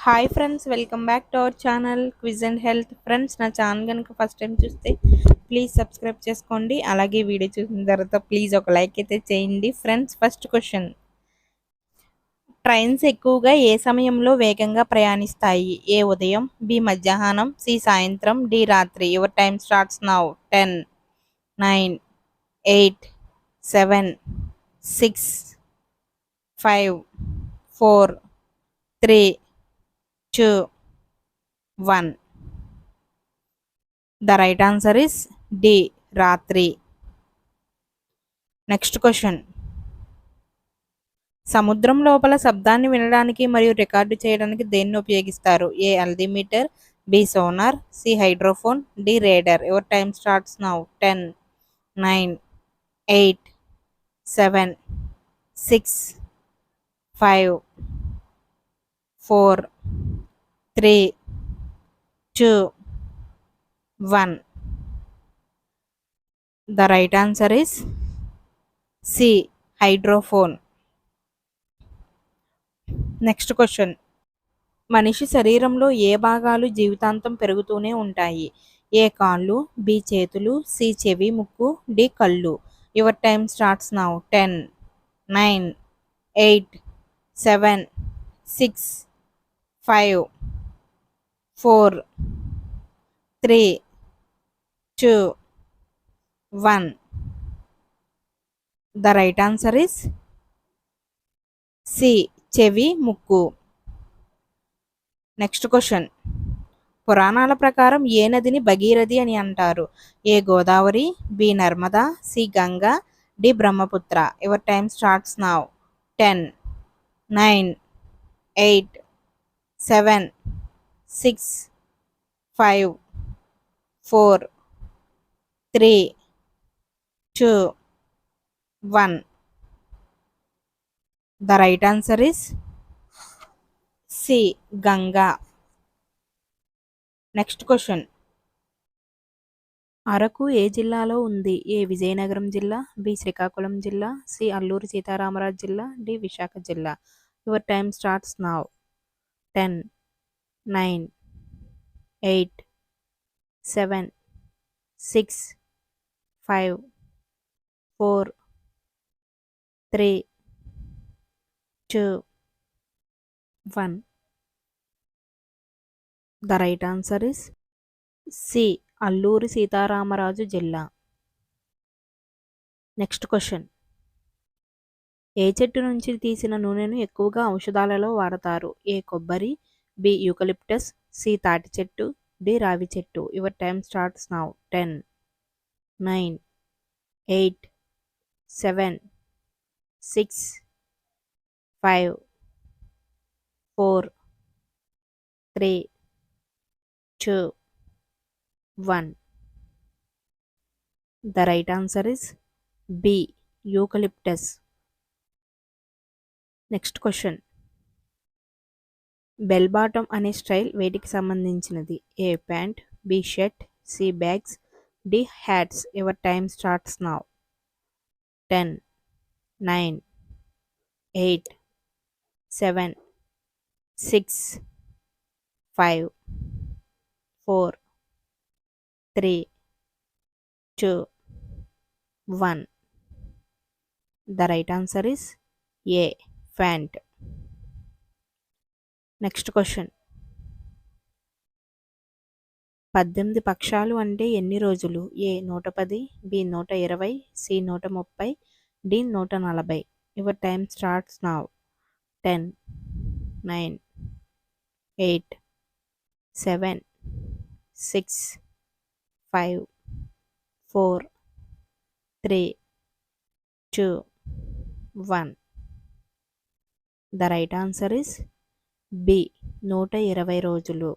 Hi friends, welcome back to our channel quiz and health. Friends, నా channel కనుక first time చూస్తే please subscribe చేసుకోండి. అలాగే video చూసిన తర్వాత ప్లీజ్ ఒక లైక్ అయితే చేయండి. ఫ్రెండ్స్, ఫస్ట్ క్వశ్చన్: ట్రైన్స్ ఎక్కువగా ఏ సమయంలో వేగంగా ప్రయాణిస్తాయి? ఏ ఉదయం, బి మధ్యాహ్నం, సి సాయంత్రం, డి రాత్రి. Your time starts now. 10, 9, 8, 7, 6, 5, 4, 3, 2, 1. The right answer is D. రాత్రి. నెక్స్ట్ క్వశ్చన్: సముద్రం లోపల శబ్దాన్ని వినడానికి మరియు రికార్డు చేయడానికి దేన్ని ఉపయోగిస్తారు? A altimeter, B sonar, C hydrophone, D radar. Your time starts now. 10, 9, 8, 7, 6, 5, 4, 3, 2, 1. The right answer is C. Hydrophone. Next question: మనిషి శరీరంలో ఏ భాగాలు జీవితాంతం పెరుగుతూనే ఉంటాయి? ఏ కాళ్ళు, బి చేతులు, సి చెవి, ముక్కు, డి కళ్ళు. Your time starts now. 10, 9, 8, 7, 6, 5, 4, 3, 2, 1. The right answer is C చెవి, ముక్కు. నెక్స్ట్ క్వశ్చన్: పురాణాల ప్రకారం ఏ నదిని భగీరథి అని అంటారు? A Godavari, B Narmada, C Ganga, D Brahmaputra. Your time starts now. 10, 9, 8, 7, 6, 5, 4, 3, 2, 1. The right answer is C Ganga. Next question: Araku ఏ జిల్లాలో ఉంది? ఏ విజయనగరం జిల్లా, బి శ్రీకాకుళం జిల్లా, సి అల్లూరి సీతారామరాజు జిల్లా, డి విశాఖ జిల్లా. Your time starts now. 10, 9, 8, 7, 6, 5, 4, 3, 2, 1. The right answer is C Alluri Sitaramaraju జిల్లా. నెక్స్ట్ క్వశ్చన్: ఏ చెట్టు నుంచి తీసిన నూనెను ఎక్కువగా ఔషధాలలో వాడతారు? ఏ కొబ్బరి, బి యూకలిప్టస్, సి తాటి చెట్టు, డి రావి చెట్టు. Your time starts now. 10, 9, 8, 7, 6, 5, 4, 3, 2, 1. The right answer is B eucalyptus. Next question: bell bottom అనే స్టైల్ వేటికి సంబంధించినది? A pant, B shirt, C bags, D hats. Your time starts now. 10, 9, 8, 7, 6, 5, 4, 3, 2, 1. The right answer is A pant. Next question: 18 పక్షాలు అంటే ఎన్ని రోజులు? A 110, B 120, C 130, D 140. Your time starts now. 10, 9, 8, 7, 6, 5, 4, 3, 2, 1. The right answer is B 120 రోజులు.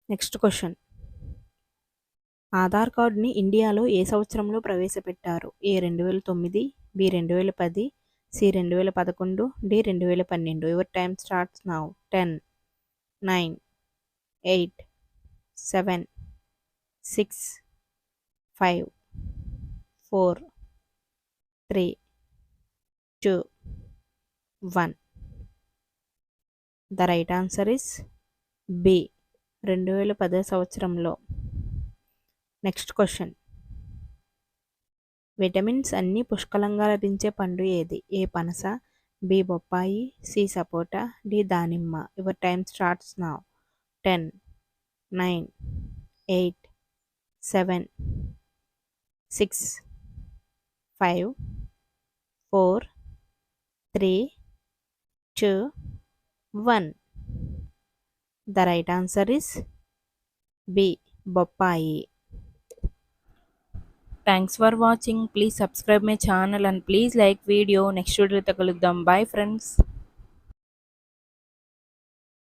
Next question: Aadhaar కార్డుని ఇండియాలో ఏ సంవత్సరంలో ప్రవేశపెట్టారు? A 2009, B 2010, C 2011, D 2012. Your time starts now. 10, 9, 8, 7, 6, 5, 4, 3, 2, 1. The right answer is B 2010 సంవత్సరంలో. Next question. విటమిన్స్ అన్నీ పుష్కలంగా లభించే పండు ఏది? ఏ పనస, బి బొప్పాయి, సి సపోటా, డి దానిమ్మ. Your time starts now. 10, 9, 8, 7, 6, 5, 4, 3, 2, 1. The right answer is B. బొప్పాయి. Thanks for watching. Please subscribe my channel and please like video. Next వీడియోతో కలుద్దాం. Bye friends.